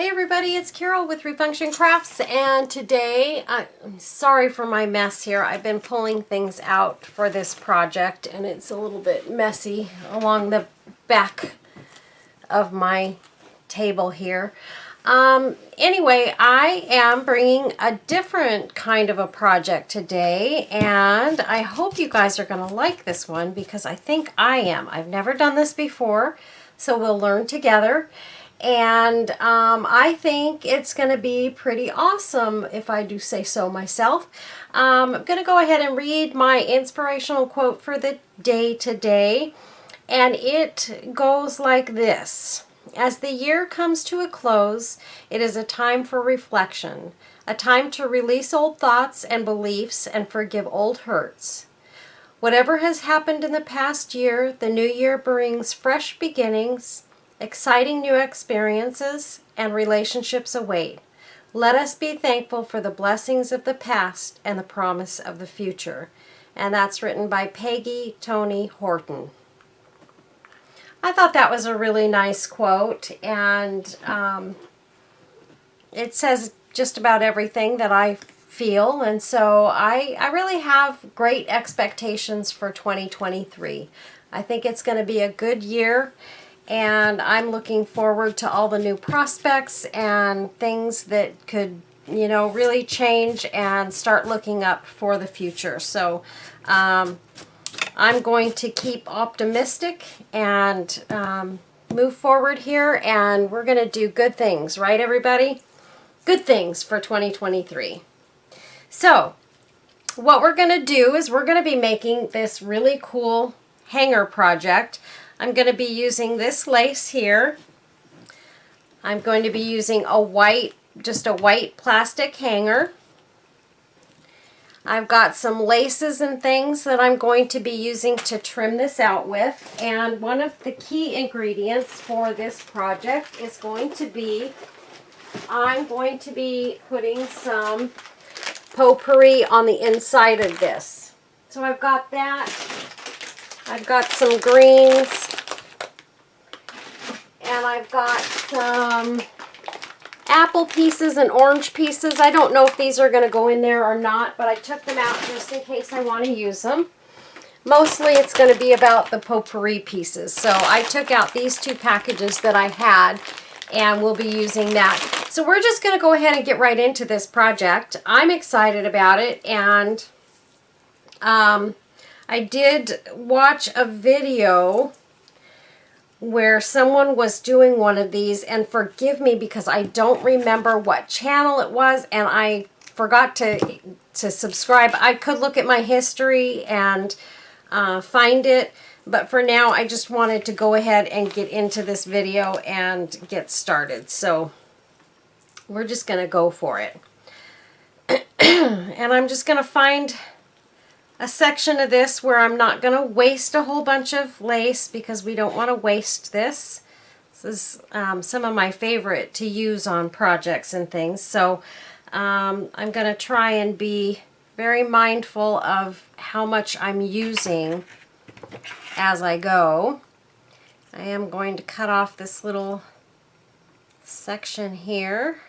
Hey everybody, it's Carol with Refunction Crafts, and today, I'm sorry for my mess here. I've been pulling things out for this project and it's a little bit messy along the back of my table here. Anyway, I am bringing a different kind of a project today, and I hope you guys are going to like this one because I think I am. I've never done this before, so we'll learn together. And I think it's going to be pretty awesome if I do say so myself. I'm going to go ahead and read my inspirational quote for the day today. And it goes like this. As the year comes to a close, it is a time for reflection, a time to release old thoughts and beliefs and forgive old hurts. Whatever has happened in the past year, the new year brings fresh beginnings. Exciting new experiences and relationships await. Let us be thankful for the blessings of the past and the promise of the future. And that's written by Peggy Tony Horton. I thought that was a really nice quote, and it says just about everything that I feel, and so I really have great expectations for 2023. I think it's going to be a good year. And I'm looking forward to all the new prospects and things that could, really change and start looking up for the future. So I'm going to keep optimistic and move forward here. And we're going to do good things, right, everybody? Good things for 2023. So what we're going to do is we're going to be making this really cool hanger project. I'm going to be using this lace here. I'm going to be using just a white plastic hanger. I've got some laces and things that I'm going to be using to trim this out with. And one of the key ingredients for this project is going to be, I'm going to be putting some potpourri on the inside of this. So I've got that. I've got some greens. And I've got some apple pieces and orange pieces. I don't know if these are going to go in there or not, but I took them out just in case I want to use them. Mostly it's going to be about the potpourri pieces. So I took out these two packages that I had, and we'll be using that. So we're just going to go ahead and get right into this project. I'm excited about it, and I did watch a video where someone was doing one of these, and forgive me because I don't remember what channel it was, and I forgot to subscribe. I could look at my history and find it, but for now I just wanted to go ahead and get into this video and get started. So we're just going to go for it. And I'm just going to find a section of this where I'm not going to waste a whole bunch of lace because we don't want to waste this. This is some of my favorite to use on projects and things. So I'm going to try and be very mindful of how much I'm using as I go. I am going to cut off this little section here.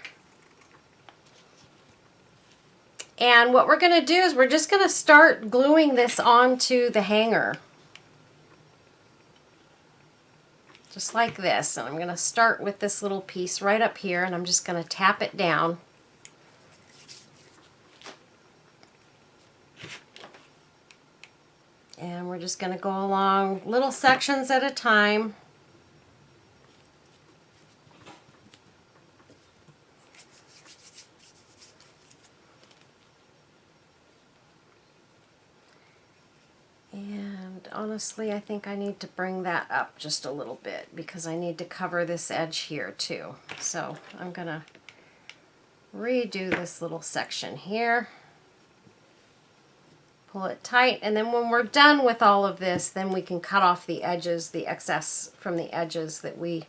And what we're going to do is we're just going to start gluing this onto the hanger. Just like this. And I'm going to start with this little piece right up here, and I'm just going to tap it down. And we're just going to go along little sections at a time. And honestly, I think I need to bring that up just a little bit because I need to cover this edge here too. So I'm going to redo this little section here. Pull it tight, and then when we're done with all of this, then we can cut off the edges, the excess from the edges that we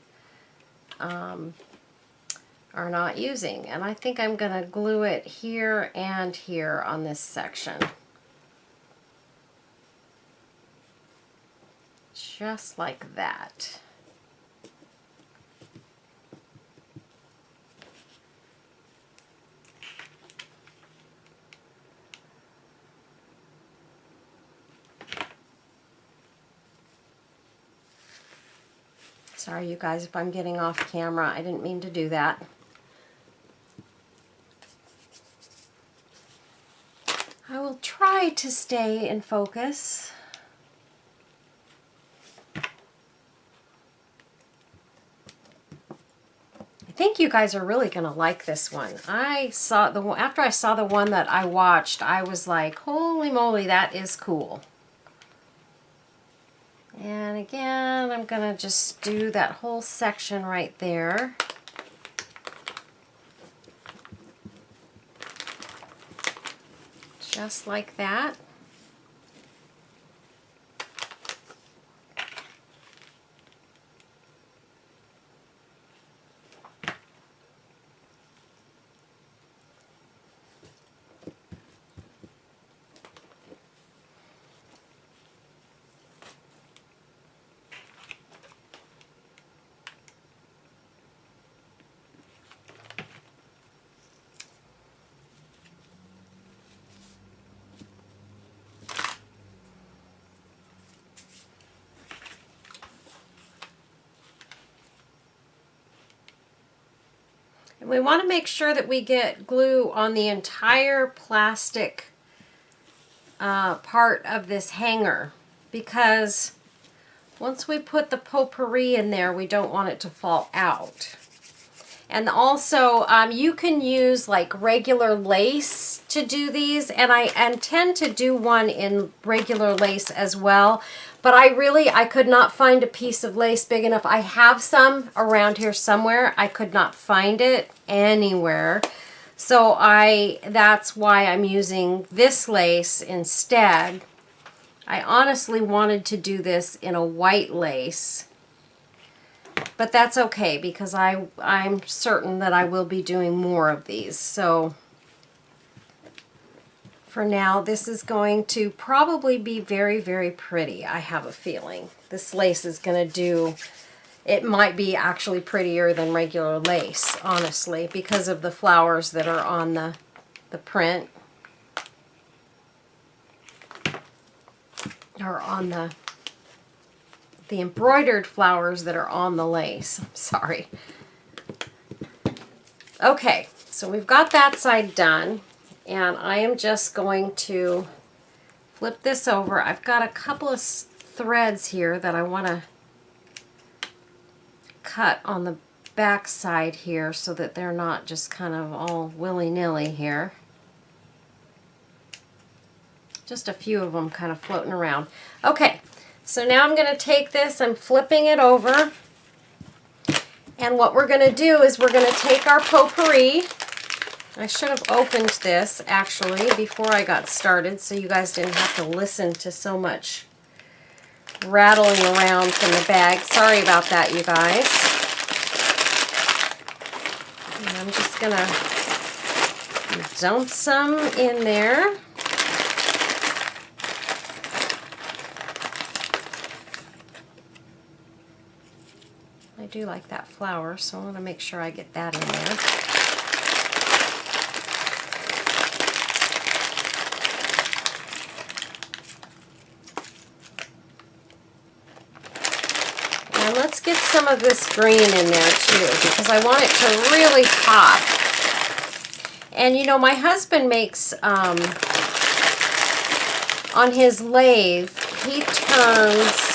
are not using. And I think I'm going to glue it here and here on this section. Just like that. Sorry, you guys, if I'm getting off camera. I didn't mean to do that. I will try to stay in focus. I think you guys are really going to like this one. After I saw the one that I watched, I was like, holy moly, that is cool. And again, I'm going to just do that whole section right there. Just like that. And we want to make sure that we get glue on the entire plastic part of this hanger, because once we put the potpourri in there, we don't want it to fall out. And also, you can use like regular lace to do these, and I intend to do one in regular lace as well. But I could not find a piece of lace big enough. I have some around here somewhere. I could not find it anywhere. So that's why I'm using this lace instead. I honestly wanted to do this in a white lace, but that's okay because I'm certain that I will be doing more of these. So for now, this is going to probably be very, very pretty. I have a feeling this lace is going to do, it might be actually prettier than regular lace, honestly, because of the flowers that are on the print, or on the embroidered flowers that are on the lace. I'm sorry. Okay, so we've got that side done. And I am just going to flip this over. I've got a couple of threads here that I want to cut on the back side here so that they're not just kind of all willy-nilly here. Just a few of them kind of floating around. Okay, so now I'm going to take this, I'm flipping it over. And what we're going to do is we're going to take our potpourri. I should have opened this actually before I got started so you guys didn't have to listen to so much rattling around from the bag. Sorry about that, you guys. And I'm just going to dump some in there. I do like that flower, so I want to make sure I get that in there. And let's get some of this green in there too, because I want it to really pop. And you know, my husband makes, on his lathe, he turns,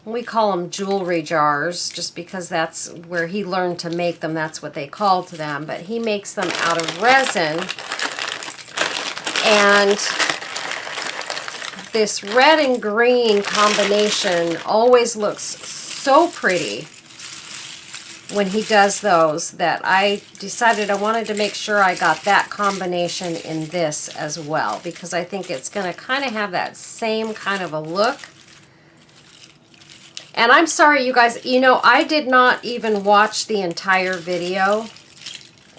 we call them jewelry jars, just because that's where he learned to make them. That's what they called them. But he makes them out of resin. And this red and green combination always looks so pretty when he does those that I decided I wanted to make sure I got that combination in this as well, because I think it's going to kind of have that same kind of a look. And I'm sorry, you guys, you know, I did not even watch the entire video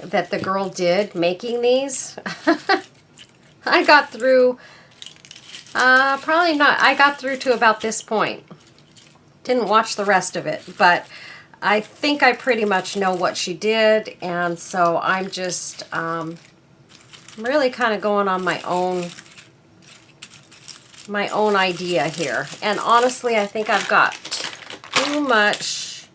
that the girl did making these. I got through, probably not, I got through to about this point. Didn't watch the rest of it, but I think I pretty much know what she did, and so I'm just really kind of going on my own my own idea here. And honestly, I think I've got too much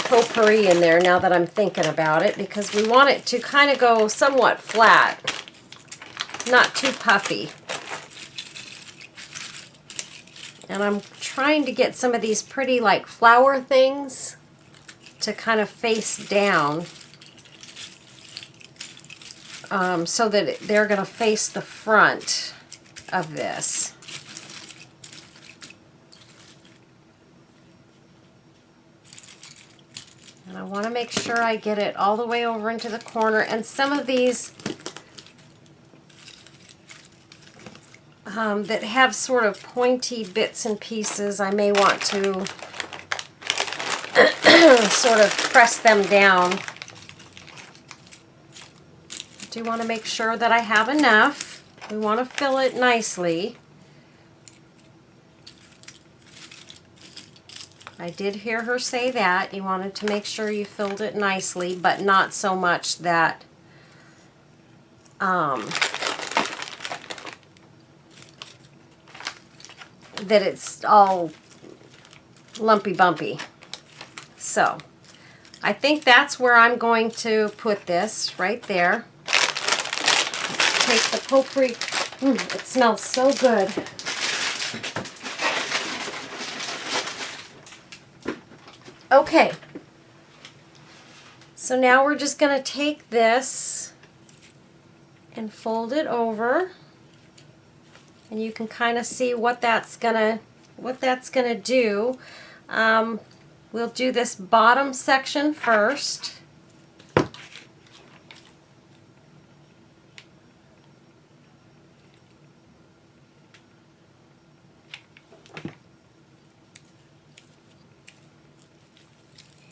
potpourri in there now that I'm thinking about it, because we want it to kind of go somewhat flat, not too puffy. And I'm trying to get some of these pretty like flower things to kind of face down, so that they're going to face the front of this. And I want to make sure I get it all the way over into the corner. And some of these that have sort of pointy bits and pieces, I may want to sort of press them down. I do want to make sure that I have enough. We want to fill it nicely. I did hear her say that. You wanted to make sure you filled it nicely, but not so much that that it's all lumpy bumpy. So I think that's where I'm going to put this, right there. Take the potpourri. It smells so good. Okay, so now we're just going to take this and fold it over, and you can kind of see what that's gonna do. We'll do this bottom section first.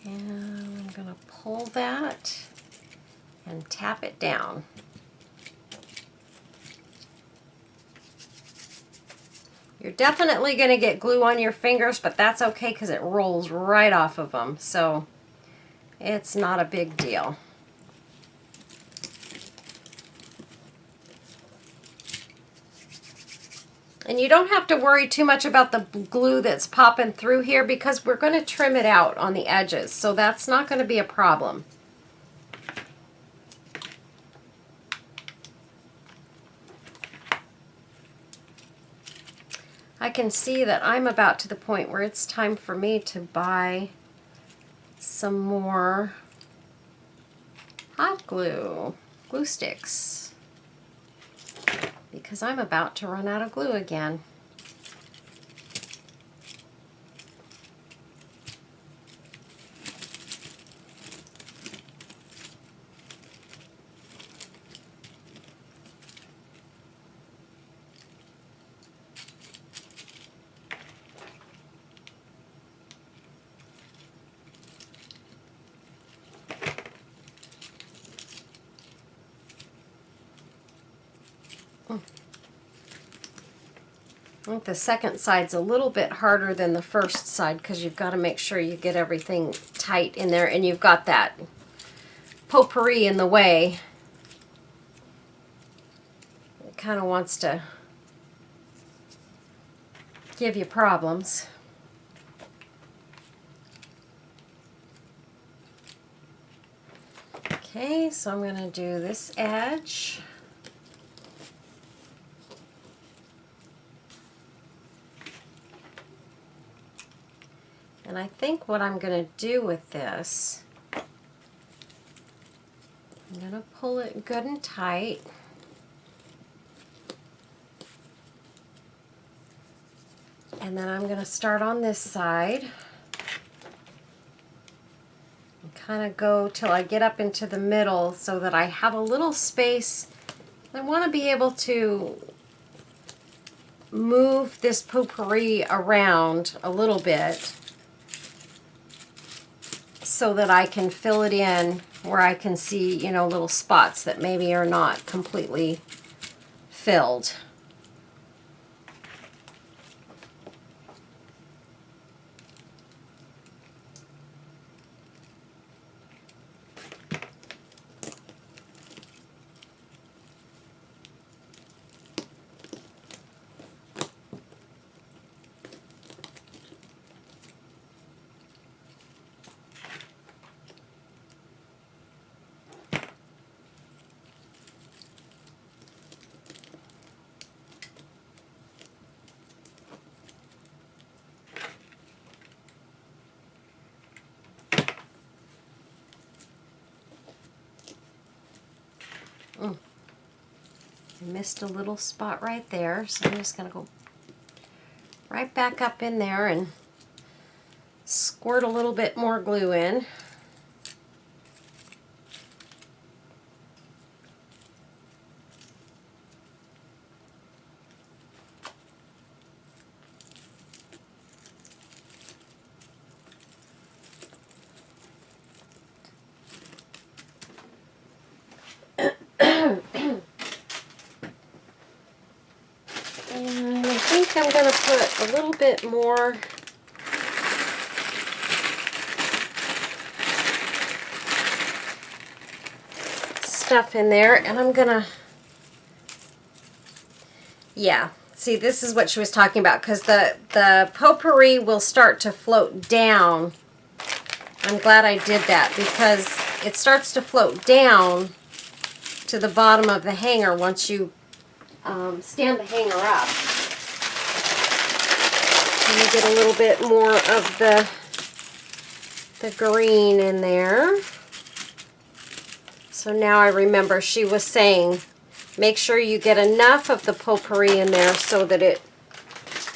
And I'm going to pull that and tap it down. You're definitely going to get glue on your fingers, but that's okay because it rolls right off of them. So it's not a big deal. And you don't have to worry too much about the glue that's popping through here, because we're going to trim it out on the edges. So that's not going to be a problem. I can see that I'm about to the point where it's time for me to buy some more hot glue sticks, because I'm about to run out of glue again. I think the second side's a little bit harder than the first side, because you've got to make sure you get everything tight in there, and you've got that potpourri in the way. It kind of wants to give you problems. Okay, so I'm going to do this edge. And I think what I'm going to do with this, I'm going to pull it good and tight. And then I'm going to start on this side and kind of go till I get up into the middle, so that I have a little space. I want to be able to move this potpourri around a little bit, so that I can fill it in where I can see, you know, little spots that maybe are not completely filled. Missed a little spot right there, so I'm just going to go right back up in there and squirt a little bit more glue in. And I think I'm going to put a little bit more stuff in there, and I'm going to, yeah, see, this is what she was talking about, because the potpourri will start to float down. I'm glad I did that, because it starts to float down to the bottom of the hanger once you stand the hanger up. And you get a little bit more of the green in there. So now I remember she was saying, make sure you get enough of the potpourri in there so that it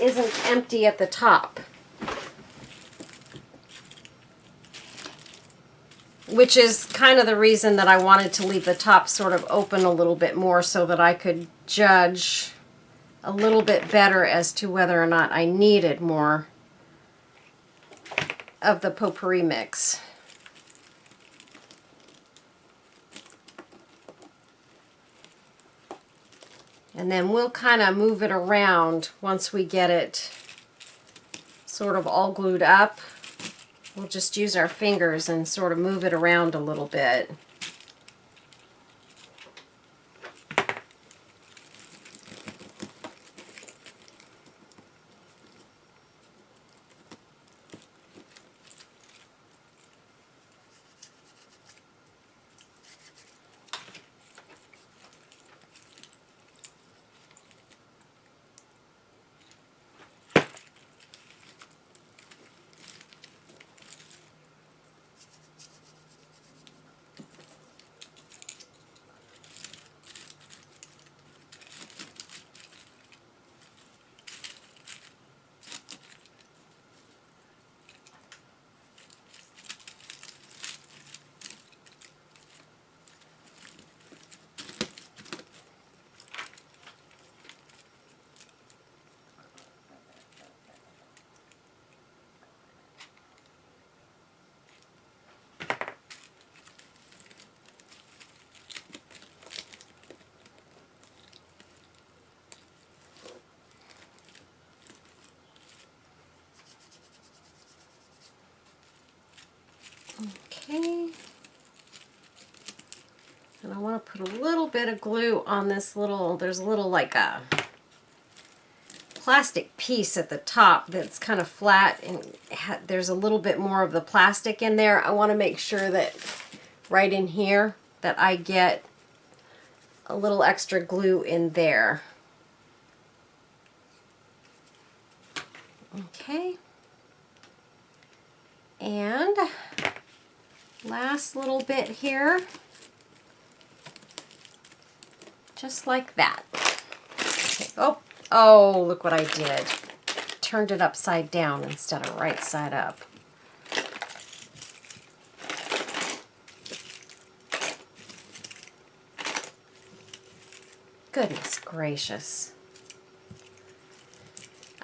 isn't empty at the top. Which is kind of the reason that I wanted to leave the top sort of open a little bit more so that I could judge a little bit better as to whether or not I needed more of the potpourri mix. And then we'll kind of move it around once we get it sort of all glued up. We'll just use our fingers and sort of move it around a little bit. Okay, and I want to put a little bit of glue on this little, there's a little like a plastic piece at the top that's kind of flat, and there's a little bit more of the plastic in there. I want to make sure that right in here that I get a little extra glue in there. Okay, and last little bit here, just like that. Okay. Oh, look what I did. Turned it upside down instead of right side up. Goodness gracious.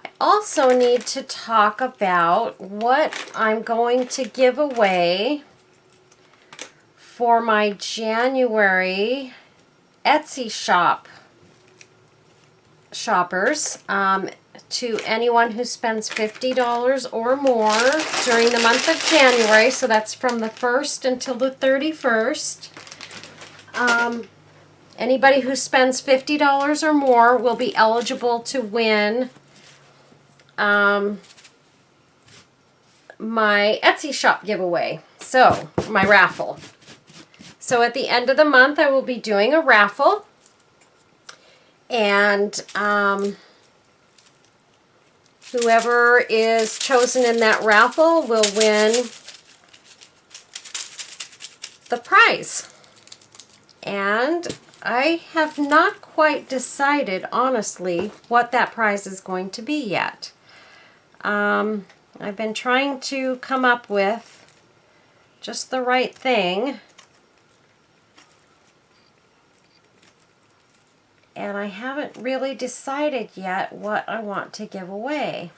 I also need to talk about what I'm going to give away for my January Etsy shop shoppers, to anyone who spends $50 or more during the month of January. So that's from the 1st until the 31st. Anybody who spends $50 or more will be eligible to win my Etsy shop giveaway. So, my raffle. So at the end of the month, I will be doing a raffle, and whoever is chosen in that raffle will win the prize. And I have not quite decided, honestly, what that prize is going to be yet. I've been trying to come up with just the right thing. And I haven't really decided yet what I want to give away.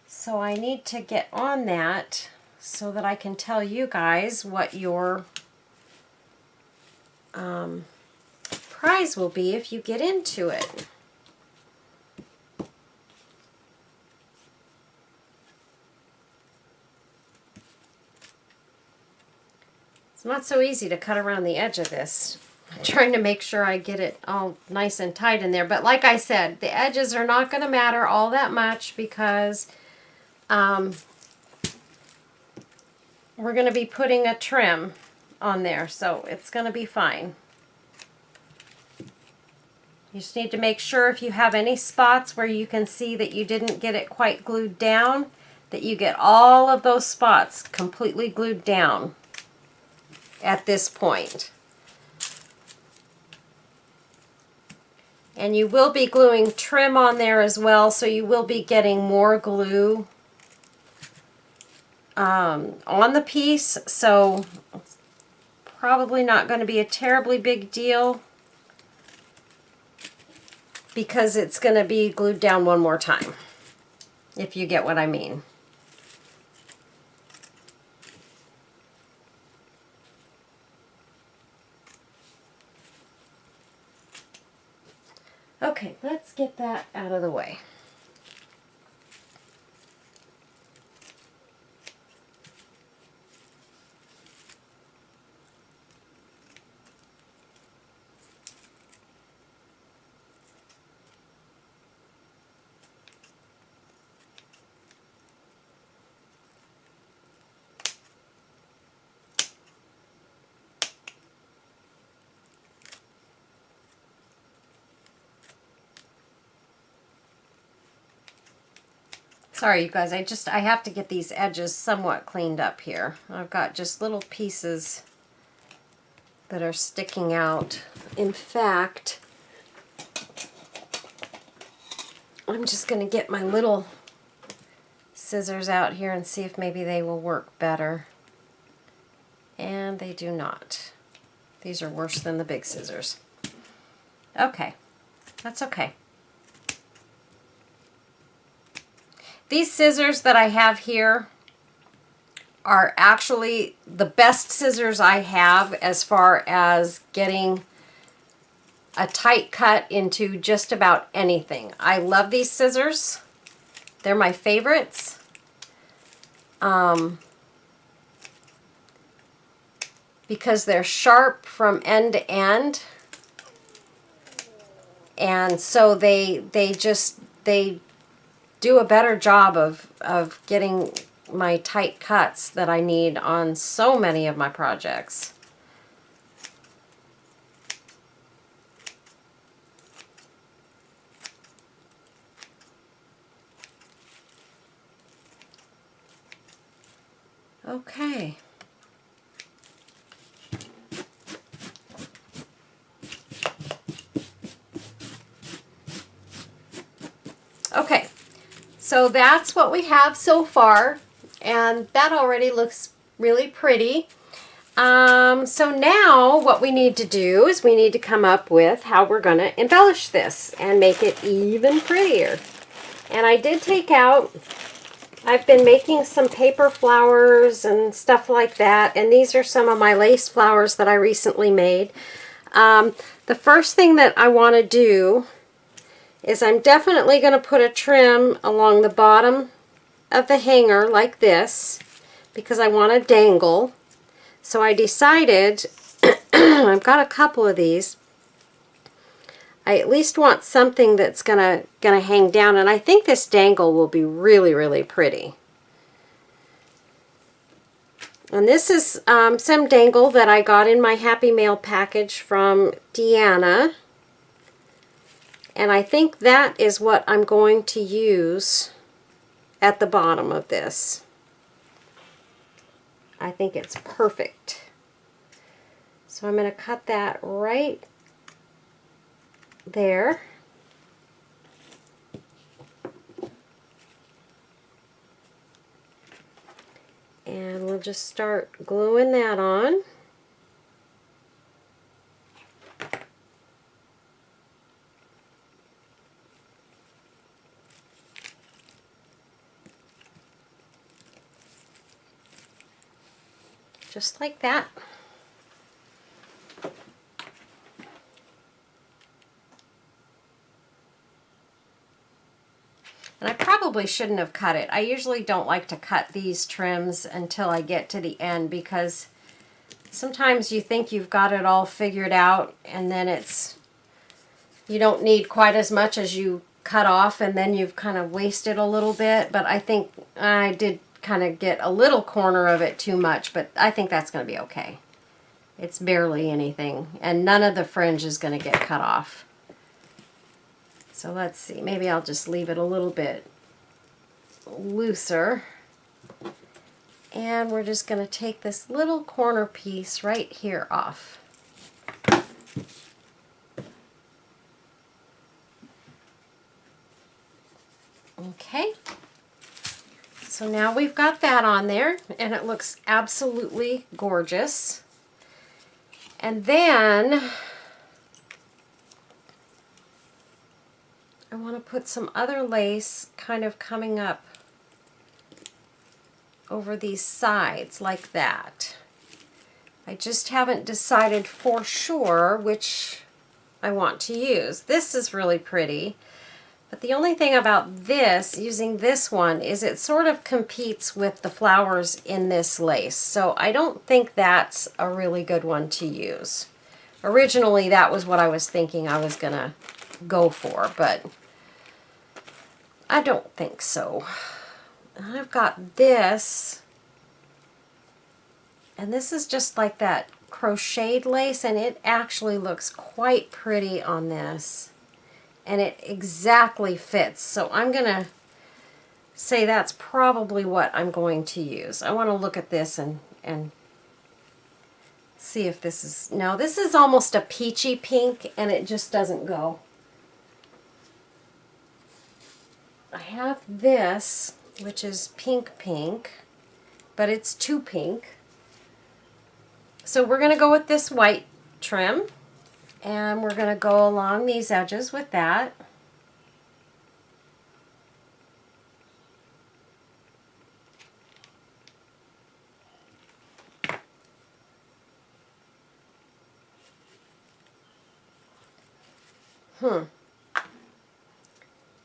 So I need to get on that so that I can tell you guys what your prize will be if you get into it. It's not so easy to cut around the edge of this. I'm trying to make sure I get it all nice and tight in there. But like I said, the edges are not going to matter all that much because we're going to be putting a trim on there, so it's going to be fine. You just need to make sure if you have any spots where you can see that you didn't get it quite glued down, that you get all of those spots completely glued down at this point. And you will be gluing trim on there as well, so you will be getting more glue on the piece, so it's probably not going to be a terribly big deal because it's going to be glued down one more time, if you get what I mean. Okay, let's get that out of the way. Sorry, you guys, I have to get these edges somewhat cleaned up here. I've got just little pieces that are sticking out. In fact, I'm just going to get my little scissors out here and see if maybe they will work better. And they do not. These are worse than the big scissors. Okay, that's okay. These scissors that I have here are actually the best scissors I have as far as getting a tight cut into just about anything. I love these scissors. They're my favorites. Because they're sharp from end to end. And so they do a better job of getting my tight cuts that I need on so many of my projects. Okay. Okay. So that's what we have so far, and that already looks really pretty. So now what we need to do is we need to come up with how we're going to embellish this and make it even prettier. And I did take out, I've been making some paper flowers and stuff like that, and these are some of my lace flowers that I recently made. The first thing that I want to do is I'm definitely going to put a trim along the bottom of the hanger like this because I want to dangle. So I decided, I've got a couple of these, I at least want something that's gonna hang down, and I think this dangle will be really, really pretty. And this is some dangle that I got in my Happy Mail package from Deanna. And I think that is what I'm going to use at the bottom of this. I think it's perfect. So I'm going to cut that right there. And we'll just start gluing that on. Just like that. And I probably shouldn't have cut it. I usually don't like to cut these trims until I get to the end, because sometimes you think you've got it all figured out and then you don't need quite as much as you cut off, and then you've kind of wasted a little bit. But I think I did kind of get a little corner of it too much, but I think that's going to be okay. It's barely anything, and none of the fringe is going to get cut off. So let's see, maybe I'll just leave it a little bit looser. And we're just going to take this little corner piece right here off. Okay. So now we've got that on there, and it looks absolutely gorgeous. And then I want to put some other lace kind of coming up over these sides like that. I just haven't decided for sure which I want to use. This is really pretty. But the only thing about this, using this one, is it sort of competes with the flowers in this lace. So I don't think that's a really good one to use. Originally, that was what I was thinking I was going to go for, but I don't think so. I've got this, and this is just like that crocheted lace, and it actually looks quite pretty on this. And it exactly fits. So I'm going to say that's probably what I'm going to use. I want to look at this and see if this is... No, this is almost a peachy pink, and it just doesn't go. I have this, which is pink pink, but it's too pink. So we're going to go with this white trim. And we're going to go along these edges with that.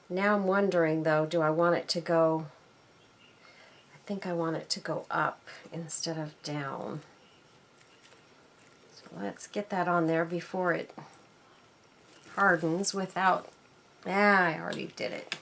Now I'm wondering though, do I want it to go... I think I want it to go up instead of down. Let's get that on there before it hardens without... I already did it.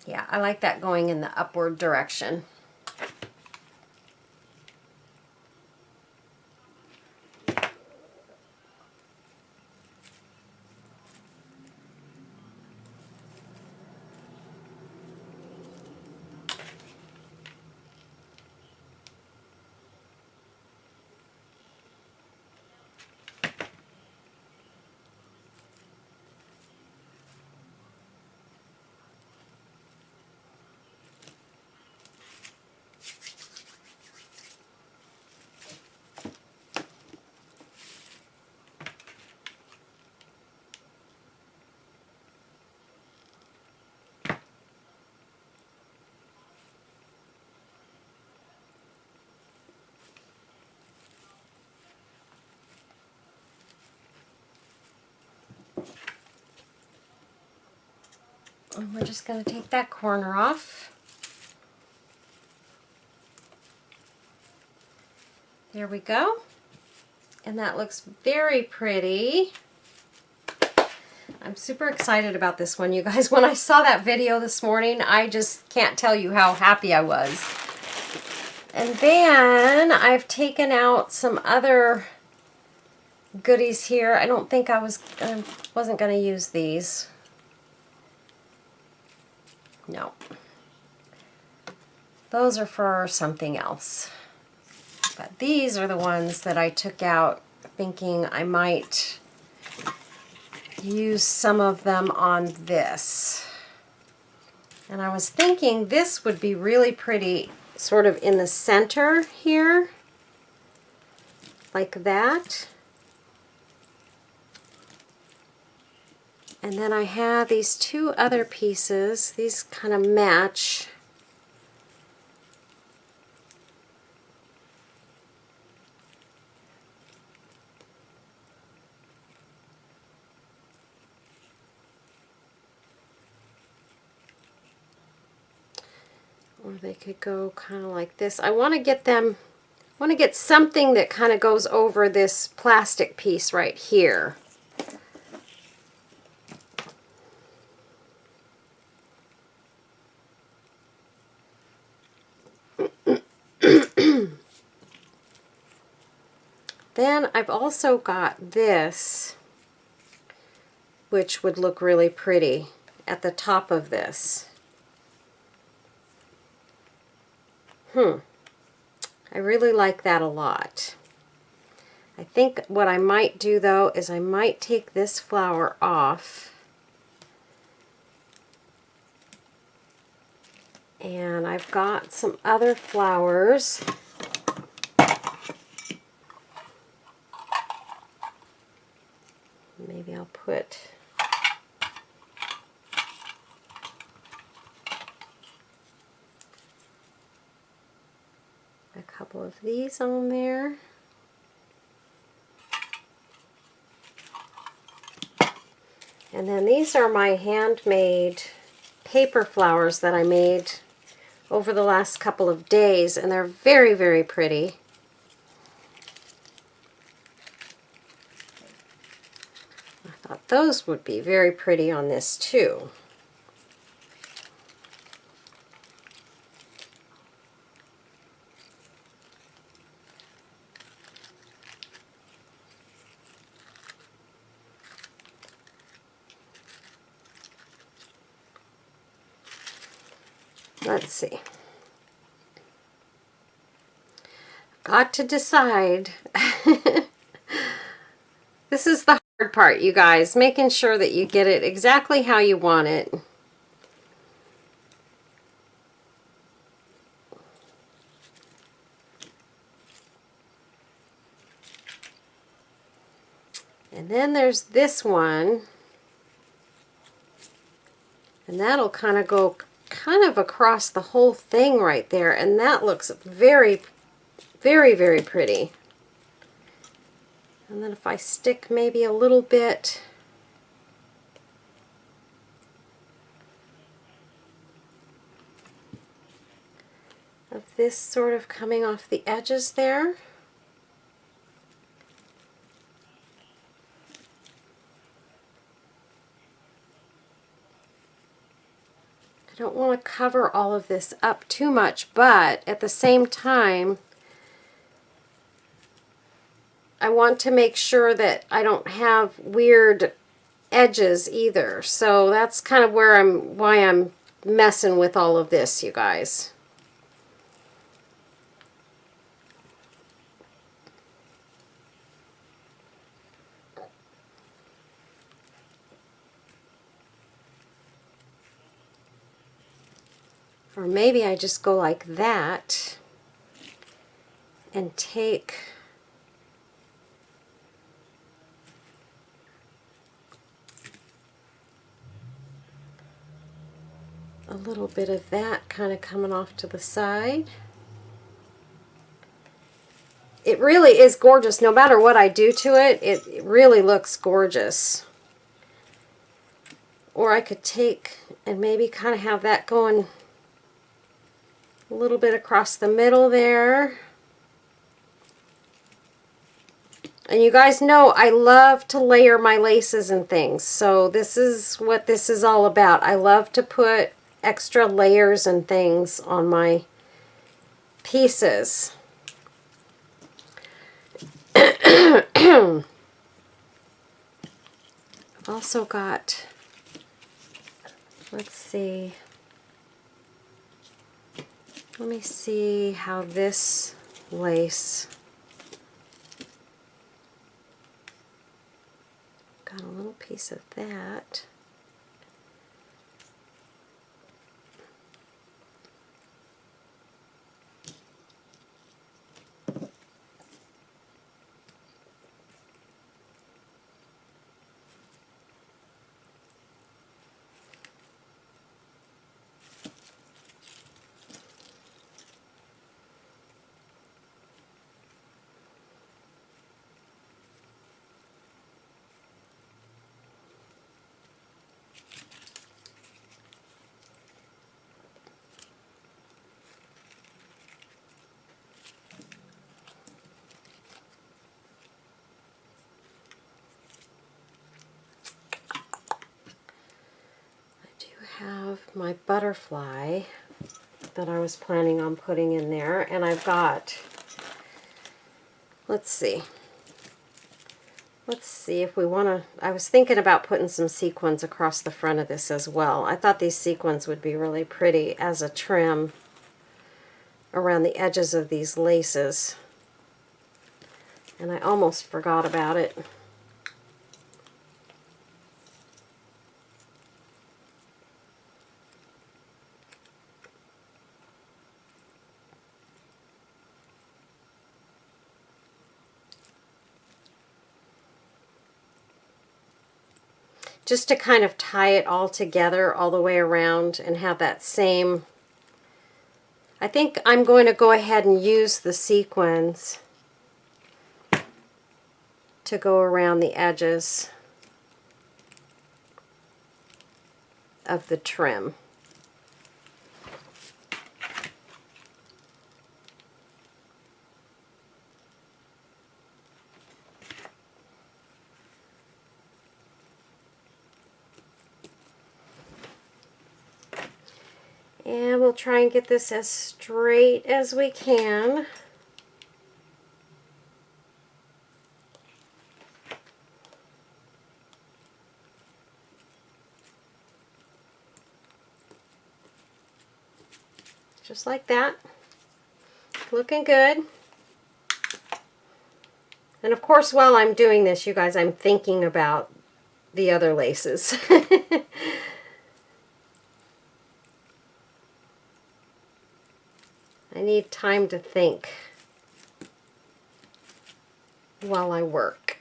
Yeah, I like that going in the upward direction. And we're just going to take that corner off. There we go. And that looks very pretty. I'm I'm super excited about this one, you guys. When I saw that video this morning, I just can't tell you how happy I was. And then I've taken out some other goodies here. I don't think I wasn't going to use these. No. Those are for something else. But these are the ones that I took out thinking I might use some of them on this. And I was thinking this would be really pretty sort of in the center here, like that. And then I have these two other pieces. These kind of match. Or they could go kind of like this. I want to get them, I want to get something that kind of goes over this plastic piece right here. Then I've also got this, which would look really pretty at the top of this. I really like that a lot. I think what I might do though is I might take this flower off. And I've got some other flowers. Maybe I'll put a couple of these on there. And then these are my handmade paper flowers that I made over the last couple of days, and they're very, very pretty. I thought those would be very pretty on this too. Let's see. Got to decide. This is the hard part, you guys, making sure that you get it exactly how you want it. And then there's this one, and that'll kind of go across the whole thing right there, and that looks very, very, very pretty. And then if I stick maybe a little bit of this sort of coming off the edges there. I don't want to cover all of this up too much, but at the same time, I want to make sure that I don't have weird edges either. So that's kind of why I'm messing with all of this, you guys. Or maybe I just go like that and take a little bit of that kind of coming off to the side. It really is gorgeous. No matter what I do to it, it really looks gorgeous. Or I could take and maybe kind of have that going a little bit across the middle there. And you guys know I love to layer my laces and things. So this is what this is all about. I love to put extra layers and things on my pieces. I've also got, let's see, let me see how this lace, got a little piece of that. Have my butterfly that I was planning on putting in there, and I've got, let's see if we want to, I was thinking about putting some sequins across the front of this as well. I thought these sequins would be really pretty as a trim around the edges of these laces, and I almost forgot about it. Just to kind of tie it all together all the way around and have that same, I think I'm going to go ahead and use the sequins to go around the edges of the trim. And we'll try and get this as straight as we can. Just like that. Looking good. And of course, while I'm doing this, you guys, I'm thinking about the other laces. I need time to think while I work.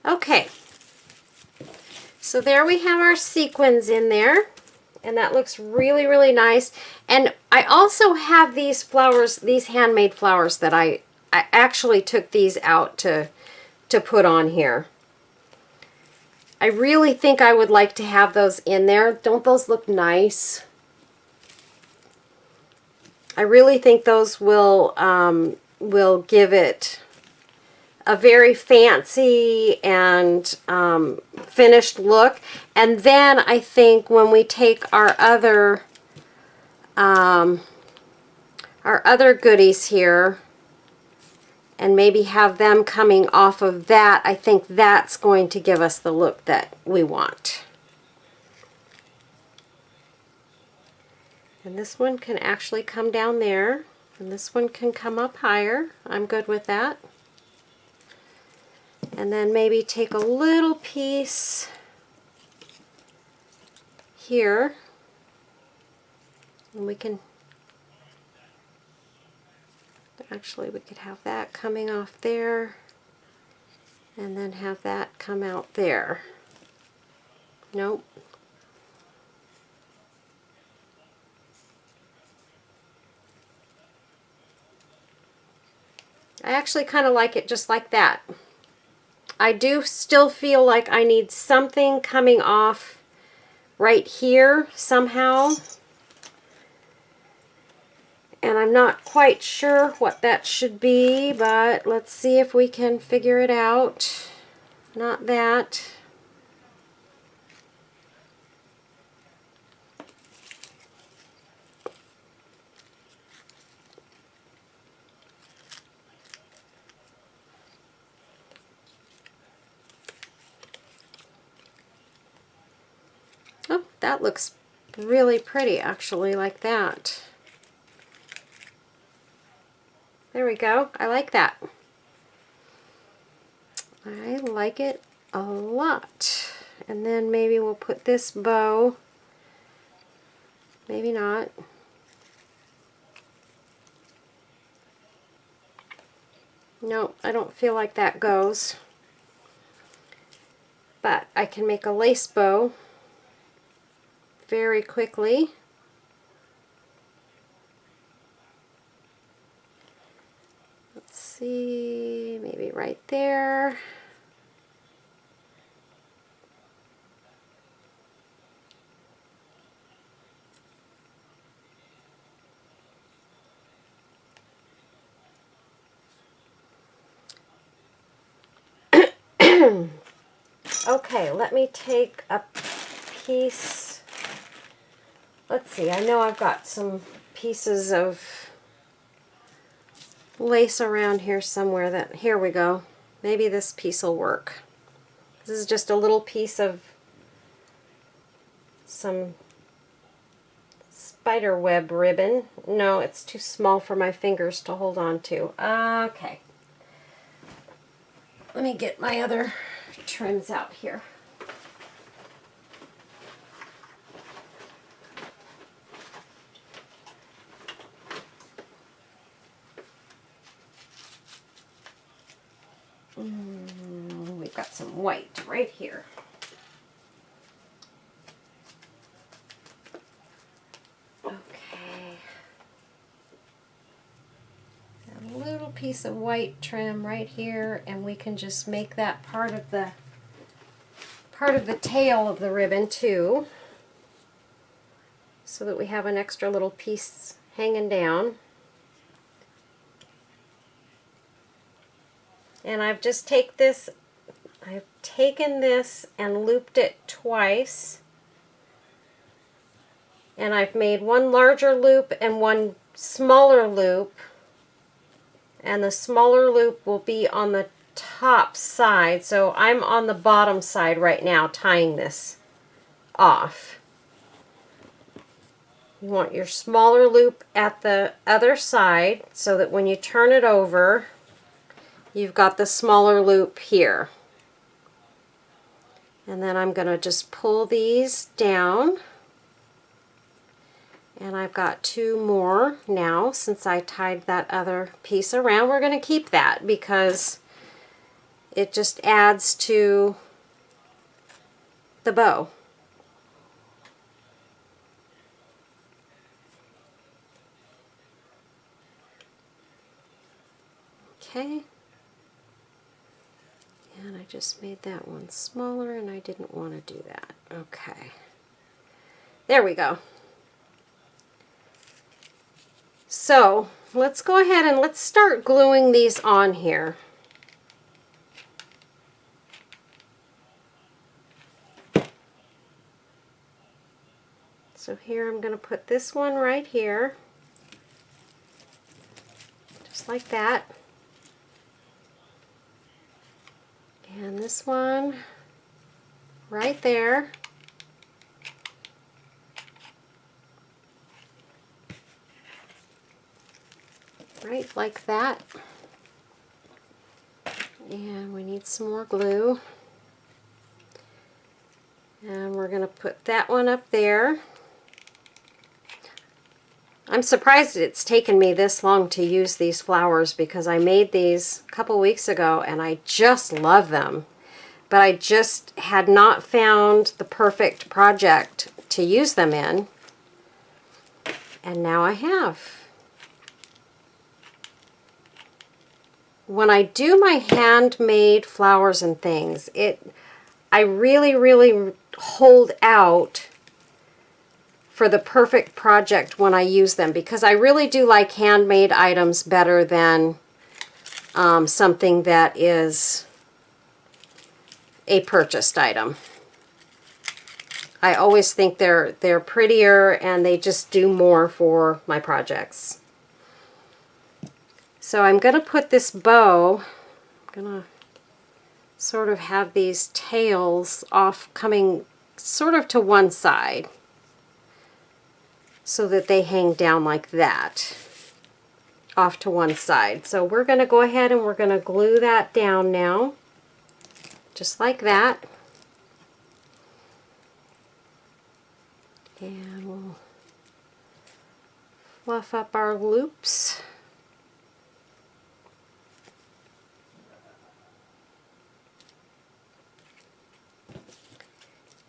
Okay, so there we have our sequins in there, and that looks really, really nice. And I also have these flowers, these handmade flowers that I actually took these out to put on here. I really think I would like to have those in there. Don't those look nice? I really think those will give it a very fancy and finished look. And then I think when we take our other goodies here and maybe have them coming off of that, I think that's going to give us the look that we want. And this one can actually come down there, and this one can come up higher. I'm good with that. And then maybe take a little piece here, and we can, actually we could have that coming off there, and then have that come out there. Nope. I actually kind of like it just like that. I do still feel like I need something coming off right here somehow. And I'm not quite sure what that should be, but let's see if we can figure it out. Not that. Oh, that looks really pretty actually, like that. There we go. I like that. I like it a lot. And then maybe we'll put this bow. Maybe not. Nope, I don't feel like that goes. But I can make a lace bow very quickly. Let's see, maybe right there. Okay, let me take a piece. Let's see, I know I've got some pieces of lace around here somewhere that, here we go. Maybe this piece will work. This is just a little piece of some spider web ribbon. No, it's too small for my fingers to hold on to. Okay. Let me get my other trims out here. We've got some white right here. Okay. A little piece of white trim right here, and we can just make that part of the tail of the ribbon too, so that we have an extra little piece hanging down. And I've just taken this and looped it twice, and I've made one larger loop and one smaller loop, and the smaller loop will be on the top side, so I'm on the bottom side right now tying this off. You want your smaller loop at the other side so that when you turn it over, you've got the smaller loop here. And then I'm going to just pull these down. And I've got two more now since I tied that other piece around. We're going to keep that because it just adds to the bow. Okay. And I just made that one smaller, and I didn't want to do that. Okay. There we go. So let's go ahead and let's start gluing these on here. So here I'm going to put this one right here, just like that. And this one right there. Right like that. And we need some more glue. And we're going to put that one up there. I'm surprised it's taken me this long to use these flowers because I made these a couple weeks ago and I just love them. But I just had not found the perfect project to use them in. And now I have. When I do my handmade flowers and things, I really hold out for the perfect project when I use them, because I really do like handmade items better than something that is a purchased item. I always think they're prettier and they just do more for my projects. So I'm going to put this bow, I'm going to sort of have these tails off coming sort of to one side so that they hang down like that, off to one side. So we're going to go ahead and we're going to glue that down now, just like that. And we'll fluff up our loops.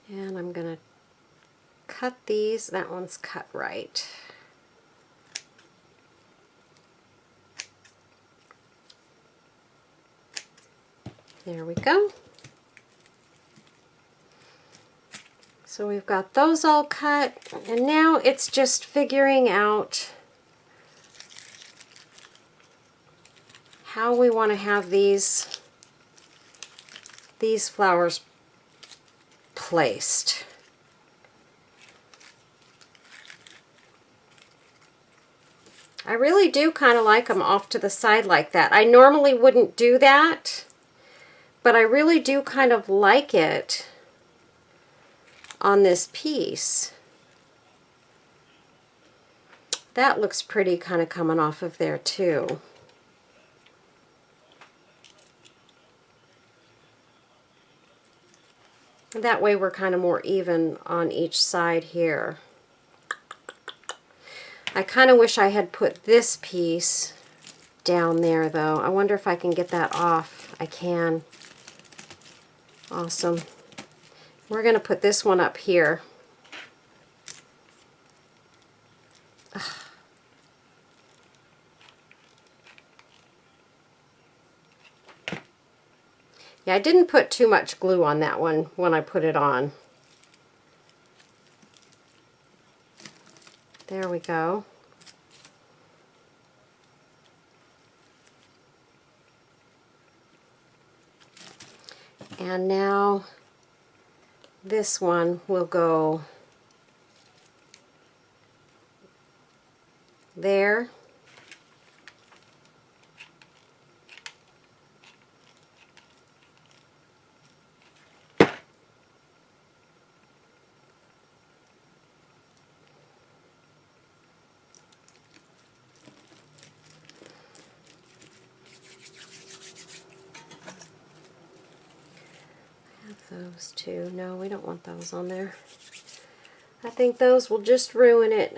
And I'm going to cut these. That one's cut right. There we go. So we've got those all cut, and now it's just figuring out how we want to have these flowers placed. I really do kind of like them off to the side like that. I normally wouldn't do that, but I really do kind of like it on this piece. That looks pretty, kind of coming off of there too. And that way we're kind of more even on each side here. I kind of wish I had put this piece down there though. I wonder if I can get that off. I can. Awesome. We're going to put this one up here. Ugh. Yeah, I didn't put too much glue on that one when I put it on. There we go. And now this one will go there. Those two. No, we don't want those on there. I think those will just ruin it.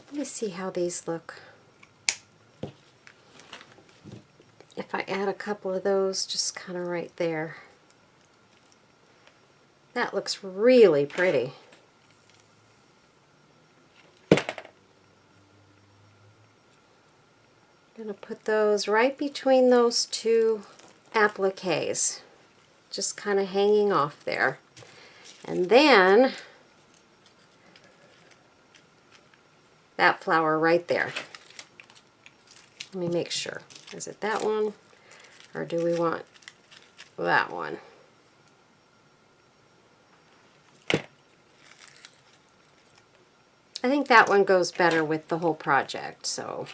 Let me see how these look. If I add a couple of those just kind of right there. That looks really pretty. put those right between those two appliques, just kind of hanging off there. And then that flower right there. Let me make sure. Is it that one? Or do we want that one? I think that one goes better with the whole project, so.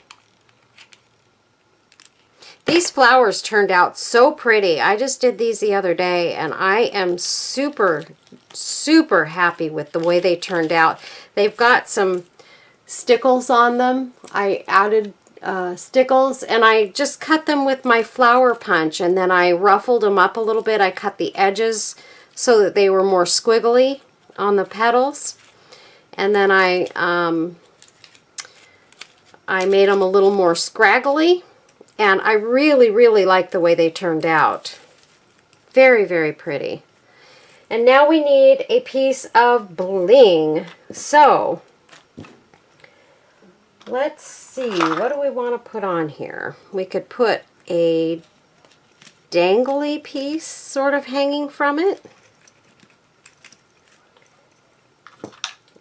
These flowers turned out so pretty. I just did these the other day, and I am super, super happy with the way they turned out. They've got some stickles on them. I added stickles, and I just cut them with my flower punch, and then I ruffled them up a little bit. I cut the edges so that they were more squiggly on the petals. And then I made them a little more scraggly, and I really, really like the way they turned out. Very, very pretty. And now we need a piece of bling. So, let's see, what do we want to put on here? We could put a dangly piece sort of hanging from it.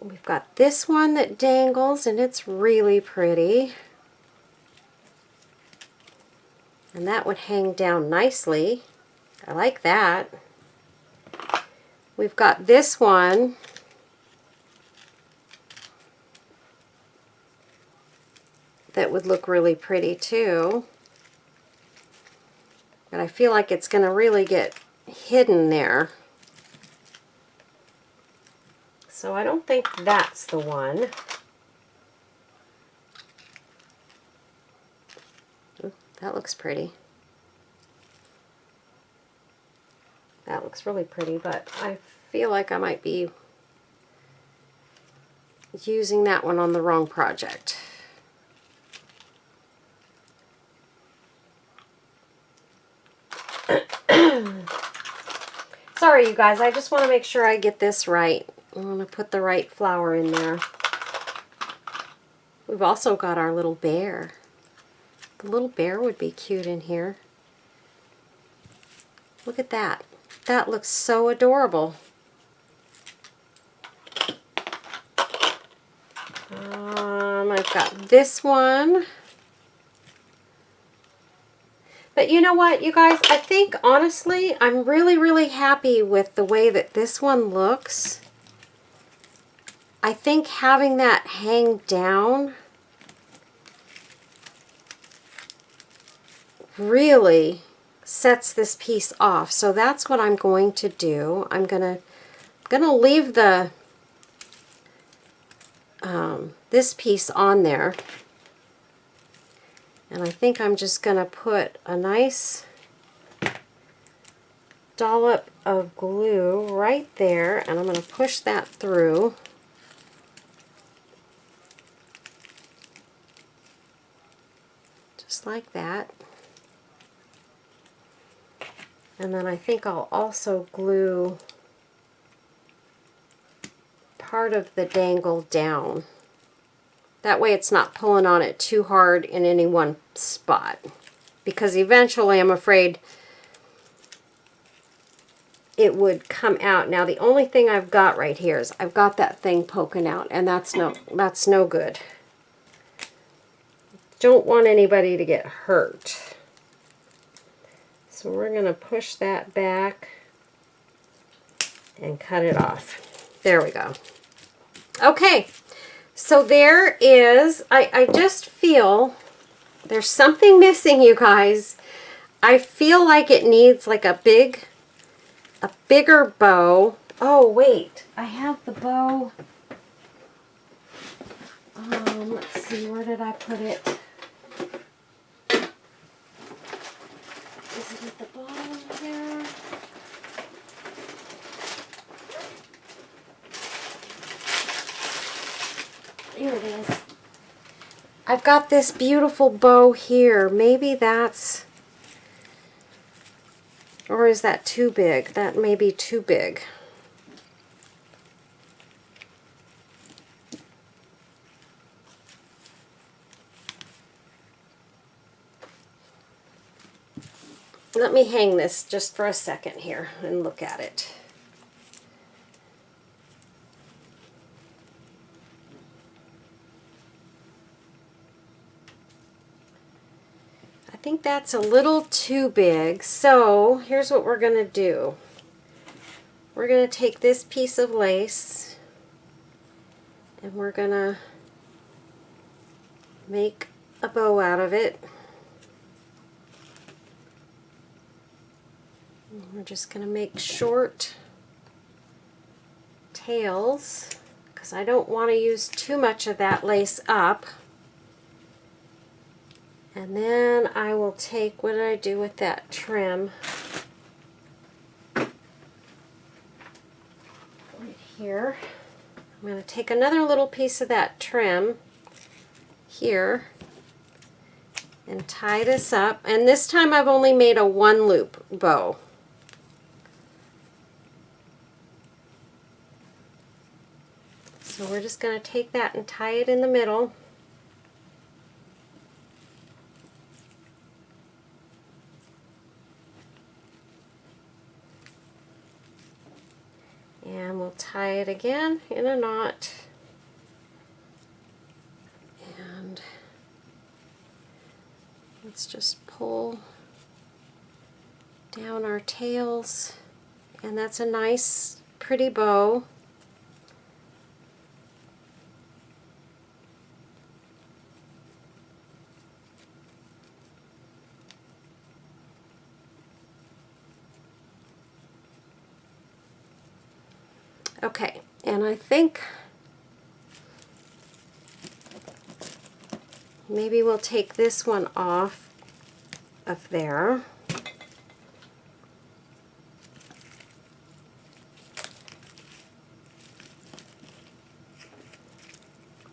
We've got this one that dangles, and it's really pretty. And that would hang down nicely. I like that. We've got this one that would look really pretty too. But I feel like it's going to really get hidden there. So I don't think that's the one. Ooh, that looks pretty. That looks really pretty, but I feel like I might be using that one on the wrong project. Sorry, you guys, I just want to make sure I get this right. I want to put the right flower in there. We've also got our little bear. The little bear would be cute in here. Look at that. That looks so adorable. I've got this one. But you know what, you guys? I think, honestly, I'm really, really happy with the way that this one looks. I think having that hang down really sets this piece off. So that's what I'm going to do. I'm gonna leave the this piece on there, and I think I'm just gonna put a nice dollop of glue right there, and I'm gonna push that through. Just like that. And then I think I'll also glue part of the dangle down. That way it's not pulling on it too hard in any one spot. Because eventually I'm afraid it would come out. Now the only thing I've got right here is I've got that thing poking out, and that's no good. Don't want anybody to get hurt. So we're going to push that back and cut it off. There we go. Okay, so there is, I just feel there's something missing, you guys. I feel like it needs like a bigger bow. Oh, wait, I have the bow. Let's see, where did I put it? Is it at the bottom here? Here it is. I've got this beautiful bow here. Maybe that's, or is that too big? That may be too big. let me hang this just for a second here and look at it. I think that's a little too big, so here's what we're going to do. We're going to take this piece of lace and we're going to make a bow out of it. And we're just going to make short tails because I don't want to use too much of that lace up. And then I will take, what did I do with that trim? Right here. I'm going to take another little piece of that trim here and tie this up. And this time I've only made a 1 loop bow. So we're just going to take that and tie it in the middle. And we'll tie it again in a knot. And let's just pull down our tails. And that's a nice, pretty bow. Okay, and I think maybe we'll take this one off of there.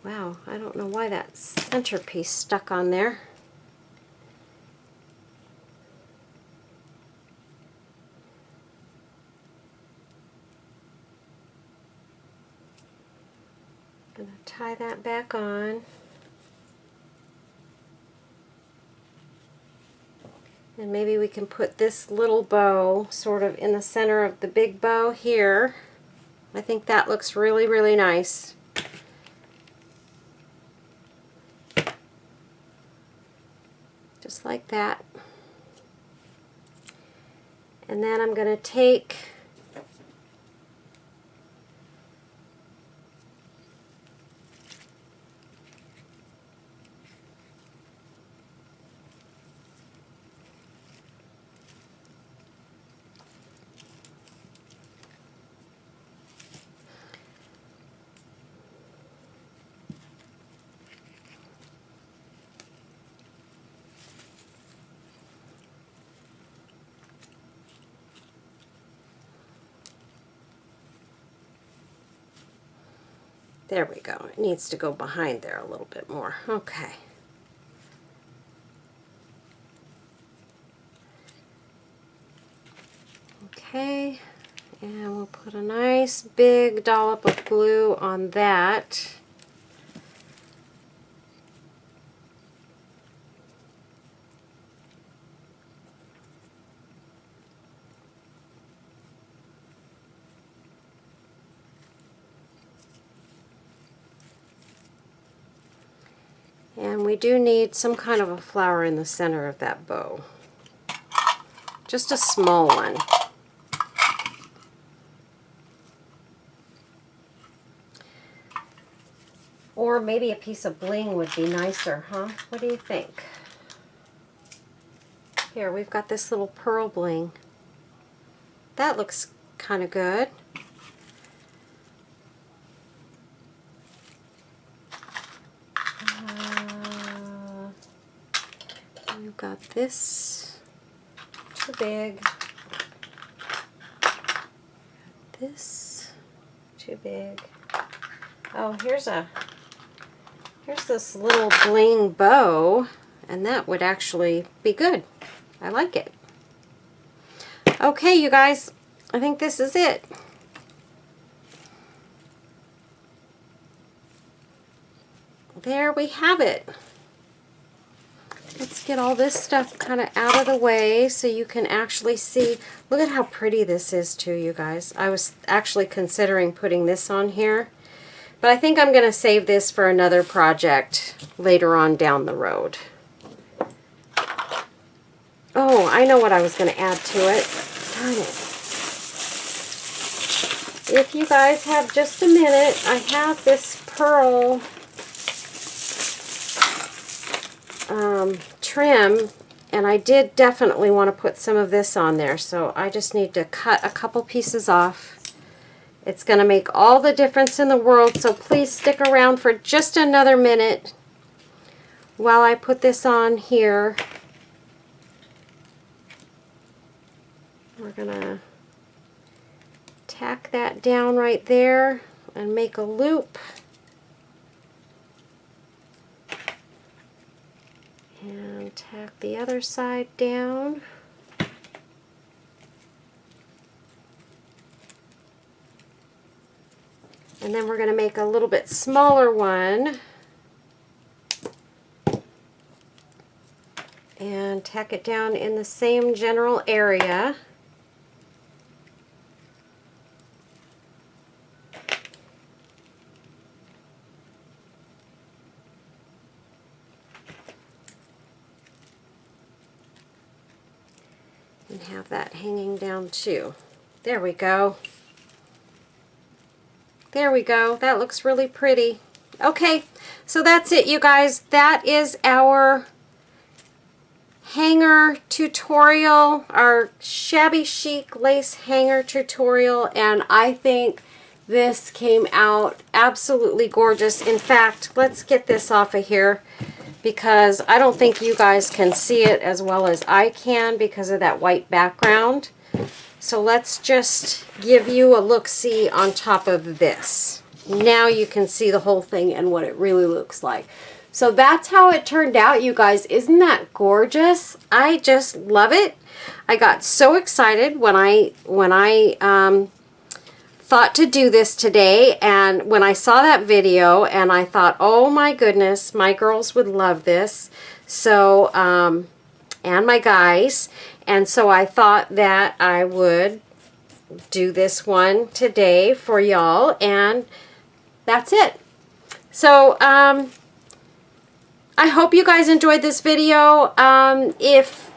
Wow, I don't know why that centerpiece stuck on there. I'm going to tie that back on. And maybe we can put this little bow sort of in the center of the big bow here. I think that looks really, really nice. Just like that. And then I'm going to take there we go. It needs to go behind there a little bit more. Okay. Okay, and we'll put a nice big dollop of glue on that. And we do need some kind of a flower in the center of that bow. Just a small one. Or maybe a piece of bling would be nicer, huh? What do you think? Here, we've got this little pearl bling. That looks kind of good. We've got this, too big. This, too big. Oh, here's this little bling bow, and that would actually be good. I like it. Okay, you guys, I think this is it. There we have it. let's get all this stuff kind of out of the way so you can actually see. Look at how pretty this is too, you guys. I was actually considering putting this on here, but I think I'm going to save this for another project later on down the road. Oh, I know what I was going to add to it. Darn it. If you guys have just a minute, I have this pearl trim, and I did definitely want to put some of this on there, so I just need to cut a couple pieces off. It's going to make all the difference in the world, so please stick around for just another minute while I put this on here. We're going to tack that down right there and make a loop. And tack the other side down. And then we're going to make a little bit smaller one. And tack it down in the same general area. And have that hanging down too. There we go. There we go. That looks really pretty. Okay, so that's it, you guys. That is our hanger tutorial, our Shabby Chic lace hanger tutorial, and I think this came out absolutely gorgeous. In fact, let's get this off of here, because I don't think you guys can see it as well as I can because of that white background. So let's just give you a look-see on top of this. Now you can see the whole thing and what it really looks like. So that's how it turned out, you guys. Isn't that gorgeous? I just love it. I got so excited when I thought to do this today, and when I saw that video, and I thought, oh my goodness, my girls would love this. So, and my guys. And so I thought that I would do this one today for y'all, and that's it. So, I hope you guys enjoyed this video. If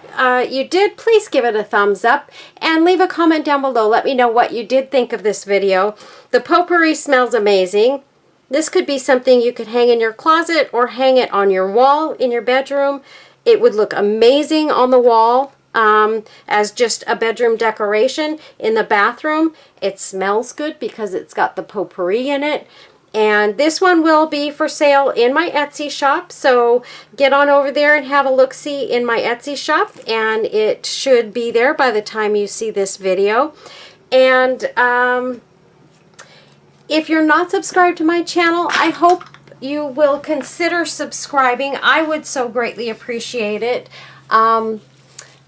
you did, please give it a thumbs up and leave a comment down below. Let me know what you did think of this video. The potpourri smells amazing. This could be something you could hang in your closet or hang it on your wall in your bedroom. It would look amazing on the wall as just a bedroom decoration. In the bathroom, it smells good because it's got the potpourri in it. And this one will be for sale in my Etsy shop, so get on over there and have a look-see in my Etsy shop, and it should be there by the time you see this video. And if you're not subscribed to my channel, I hope you will consider subscribing. I would so greatly appreciate it.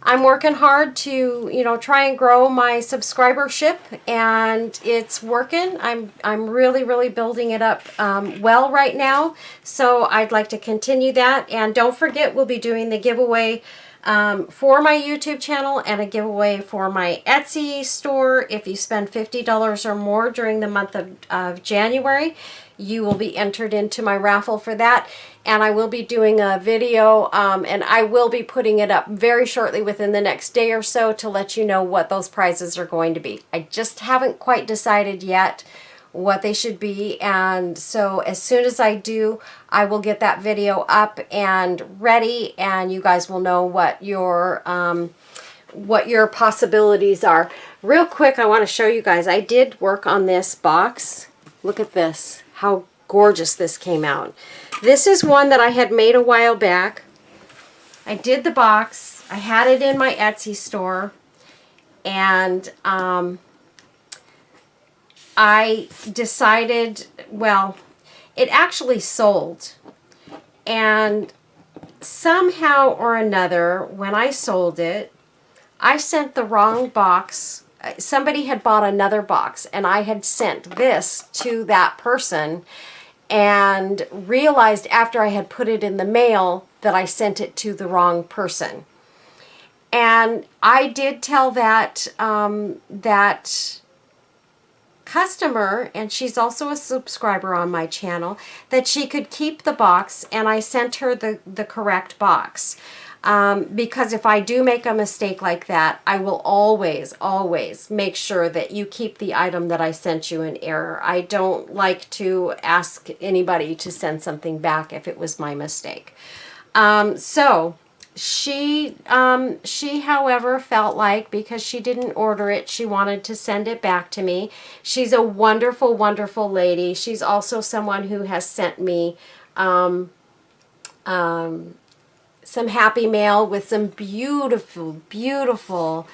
I'm working hard to, try and grow my subscribership, and it's working. I'm really building it up well right now, so I'd like to continue that. And don't forget, we'll be doing the giveaway for my YouTube channel and a giveaway for my Etsy store. If you spend $50 or more during the month of January, you will be entered into my raffle for that. And I will be doing a video, and I will be putting it up very shortly within the next day or so to let you know what those prizes are going to be. I just haven't quite decided yet what they should be, and so as soon as I do, I will get that video up and ready, and you guys will know what your possibilities are. Real quick, I want to show you guys, I did work on this box. Look at this, how gorgeous this came out. This is one that I had made a while back. I did the box. I had it in my Etsy store. And I decided, well, it actually sold. And somehow or another, when I sold it, I sent the wrong box. Somebody had bought another box, and I had sent this to that person, and realized after I had put it in the mail that I sent it to the wrong person. And I did tell that that customer, and she's also a subscriber on my channel, that she could keep the box, and I sent her the correct box. Because if I do make a mistake like that, I will always, always make sure that you keep the item that I sent you in error. I don't like to ask anybody to send something back if it was my mistake. So she, however, felt like because she didn't order it, she wanted to send it back to me. She's a wonderful, wonderful lady. She's also someone who has sent me some happy mail with some beautiful, beautiful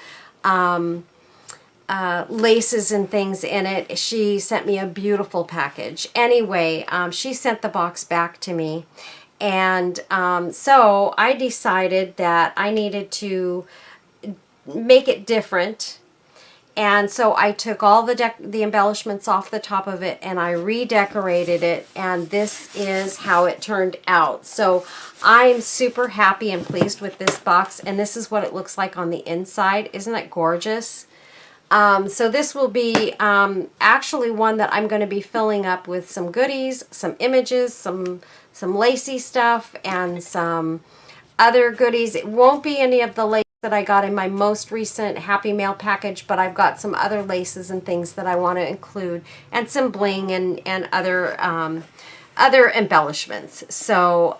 laces and things in it. She sent me a beautiful package. Anyway, she sent the box back to me. And so I decided that I needed to make it different. And so I took all the embellishments off the top of it and I redecorated it, and this is how it turned out. So I'm super happy and pleased with this box, and this is what it looks like on the inside. Isn't that gorgeous? So this will be actually one that I'm going to be filling up with some goodies, some images, some lacy stuff, and some other goodies. It won't be any of the lace that I got in my most recent Happy Mail package, but I've got some other laces and things that I want to include, and some bling and other embellishments. So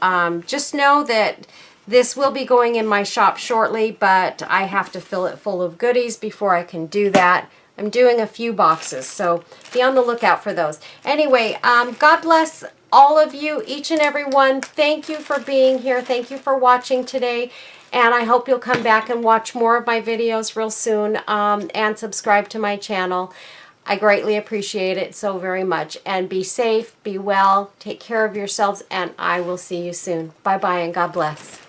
just know that this will be going in my shop shortly, but I have to fill it full of goodies before I can do that. I'm doing a few boxes, so be on the lookout for those. Anyway, God bless all of you, each and every one. Thank you for being here. Thank you for watching today. And I hope you'll come back and watch more of my videos real soon, and subscribe to my channel. I greatly appreciate it so very much. And be safe, be well, take care of yourselves, and I will see you soon. Bye-bye and God bless.